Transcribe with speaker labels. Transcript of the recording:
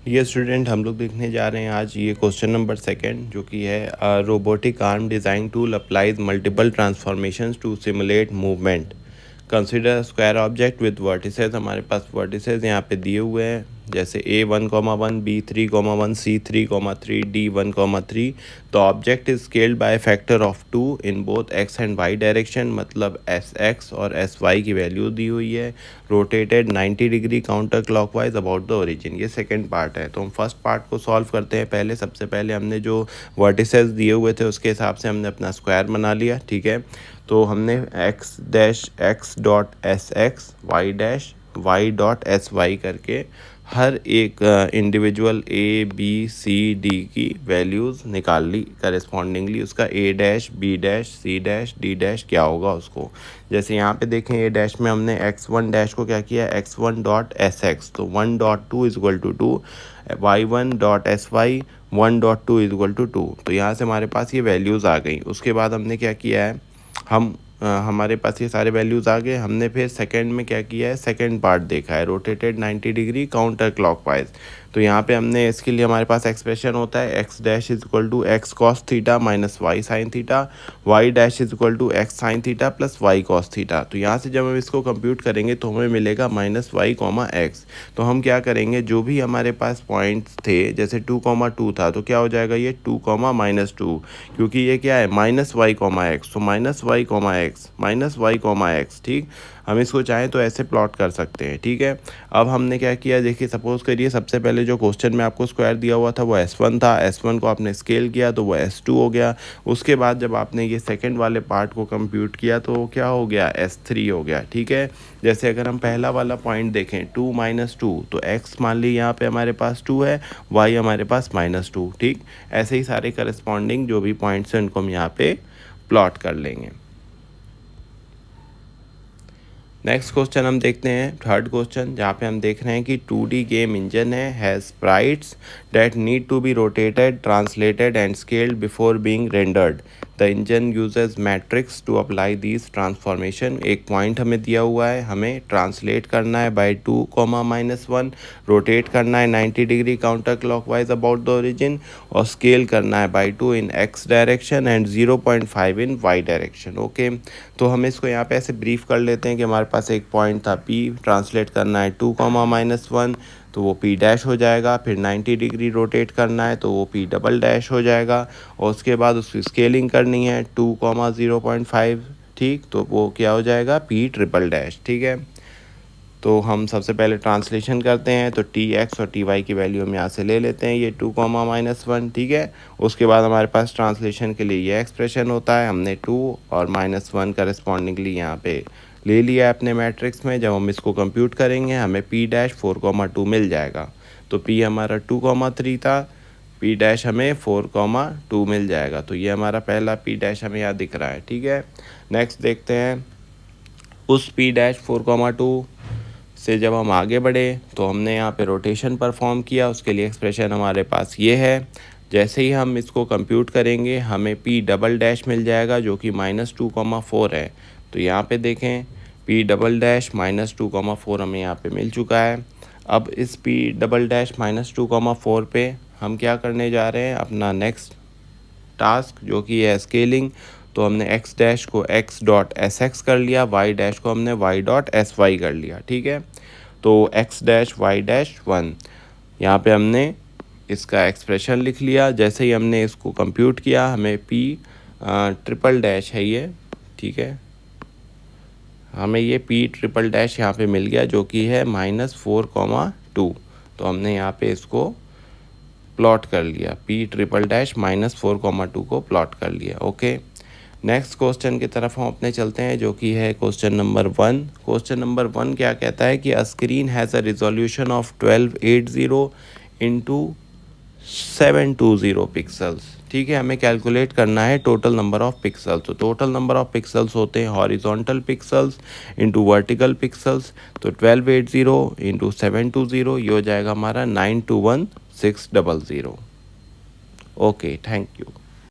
Speaker 1: ये स्टूडेंट हम लोग देखने जा रहे हैं आज ये क्वेश्चन नंबर सेकंड, जो कि है robotic arm design tool applies multiple transformations to simulate movement. Consider square object with vertices. हमारे पास वर्टिसेस यहाँ पे दिए हुए हैं, जैसे A1,1, B3,1, C3,3, D1,3। The object is scaled by factor of 2 in both x and y direction, मतलब sx और sy की वैल्यू दी हुई है। Rotated 90 degree counter clockwise about the origin. ये सेकंड पार्ट है, तो हम फर्स्ट पार्ट को सॉल्व करते हैं। पहले सबसे पहले हमने जो वर्टिसेस दिए हुए थे उसके हिसाब से हमने अपना स्क्वायर बना लिया, ठीक है। तो हमने x dot S X, y dot S Y करके हर एक individual A B C D की वैल्यूज़ निकाल ली करेस्पॉन्डिंगली। उसका A dash, B dash, C dash, D dash क्या होगा उसको। जैसे यहाँ पे देखें ए डैश में हमने x1 डैश को क्या किया, x1 डॉट एस एक्स, तो 1.2 is equal to 2, y1 dot S y 1.2 is equal to 2। तो यहाँ से हमारे पास ये वैल्यूज़ आ गई। उसके बाद हमने क्या किया है, हमारे पास ये सारे वैल्यूज़ आ गए। हमने फिर सेकंड में क्या किया है, सेकंड पार्ट देखा है, रोटेटेड 90 डिग्री काउंटर क्लॉकवाइज। तो यहाँ पे हमने इसके लिए हमारे पास एक्सप्रेशन होता है x dash is equal to x cos theta minus y sine theta, y dash is equal to x sine theta plus y cos theta. तो यहाँ से जब हम इसको कंप्यूट करेंगे तो हमें मिलेगा माइनस वाई कॉमा एक्स। तो हम क्या करेंगे, जो भी हमारे पास पॉइंट्स थे, जैसे 2,2 था तो क्या हो जाएगा ये 2,-2, क्योंकि ये क्या है माइनस वाई कॉमा एक्स, तो माइनस वाई कॉमा एक्स, ठीक। हम इसको चाहें तो ऐसे प्लॉट कर सकते हैं, ठीक है। अब हमने क्या किया, देखिए सपोज करिए सबसे पहले जो क्वेश्चन में आपको स्क्वायर दिया हुआ था वो S1 था, S1 को आपने स्केल किया तो वो S2 हो गया। उसके बाद जब आपने ये सेकंड वाले पार्ट को कंप्यूट किया तो क्या हो गया, S3 हो गया, ठीक है। जैसे अगर हम पहला वाला पॉइंट देखें 2-2, तो x मान ली यहाँ पे हमारे पास 2 है, y हमारे पास -2, ठीक। ऐसे ही सारे करस्पॉन्डिंग जो भी पॉइंट्स हैं उनको हम यहाँ पे प्लॉट कर लेंगे। नेक्स्ट क्वेश्चन हम देखते हैं, थर्ड क्वेश्चन, जहाँ पे हम देख रहे हैं कि 2D गेम इंजन है, has sprites that need to be rotated, translated and scaled before being rendered. The engine uses matrix to apply these transformation. एक पॉइंट हमें दिया हुआ है, हमें ट्रांसलेट करना है बाय 2, -1, रोटेट करना है 90 degree counter clockwise about the origin, और स्केल करना है by 2 in x direction and 0.5 in y direction. Okay, तो हम इसको यहाँ पे ऐसे ब्रीफ कर लेते हैं कि हमारे पास एक पॉइंट था P, ट्रांसलेट करना है 2, -1, तो वो P डैश हो जाएगा। फिर 90 डिग्री रोटेट करना है तो वो P डबल डैश हो जाएगा, और उसके बाद उसकी स्केलिंग करनी है 2, 0.5, ठीक, तो वो क्या हो जाएगा, P ट्रिपल डैश, ठीक है। तो हम सबसे पहले ट्रांसलेशन करते हैं, तो Tx और Ty की वैल्यू हम यहाँ से ले लेते हैं, ये 2, -1, ठीक है। उसके बाद हमारे पास ट्रांसलेशन के लिए ये एक्सप्रेशन होता है, हमने 2 और -1 करस्पॉन्डिंगली यहाँ पे ले लिया है अपने मैट्रिक्स में। जब हम इसको कंप्यूट करेंगे हमें P डैश 4,2 मिल जाएगा। तो P हमारा 2,3 था, P डैश हमें 4,2 मिल जाएगा। तो ये हमारा पहला P डैश हमें यहाँ दिख रहा है, ठीक है। नेक्स्ट देखते हैं, उस P डैश 4,2 से जब हम आगे बढ़े तो हमने यहाँ पे रोटेशन परफॉर्म किया, उसके लिए एक्सप्रेशन हमारे पास ये है। जैसे ही हम इसको कंप्यूट करेंगे हमें P डबल डैश मिल जाएगा, जो कि -2,4 है। तो यहाँ पे देखें P डबल डैश -2,4 हमें यहाँ पे मिल चुका है। अब इस P डबल डैश -2,4 पे हम क्या करने जा रहे हैं, अपना नेक्स्ट टास्क जो कि है स्केलिंग। तो हमने x डैश को x डॉट एस एक्स कर लिया, y डैश को हमने y डॉट एस वाई कर लिया, ठीक है। तो x डैश y डैश 1, यहाँ पे हमने इसका एक्सप्रेशन लिख लिया। जैसे ही हमने इसको कंप्यूट किया हमें p ट्रिपल डैश है ये, ठीक है, हमें ये p ट्रिपल डैश यहाँ पे मिल गया, जो कि है -4,2। तो हमने यहाँ पे इसको प्लॉट कर लिया, P ट्रिपल डैश -4,2 को प्लॉट कर लिया। ओके, नेक्स्ट क्वेश्चन की तरफ हम अपने चलते हैं, जो कि है क्वेश्चन नंबर 1। क्वेश्चन नंबर 1 क्या कहता है कि a screen has a resolution of 1280 into 720 pixels, ठीक है। हमें कैलकुलेट करना है टोटल नंबर ऑफ पिक्सल्स। तो टोटल नंबर ऑफ पिक्सल्स होते हैं horizontal pixels into vertical pixels. तो 1280 इंटू 720 ये हो जाएगा हमारा 921,600। Okay, thank you.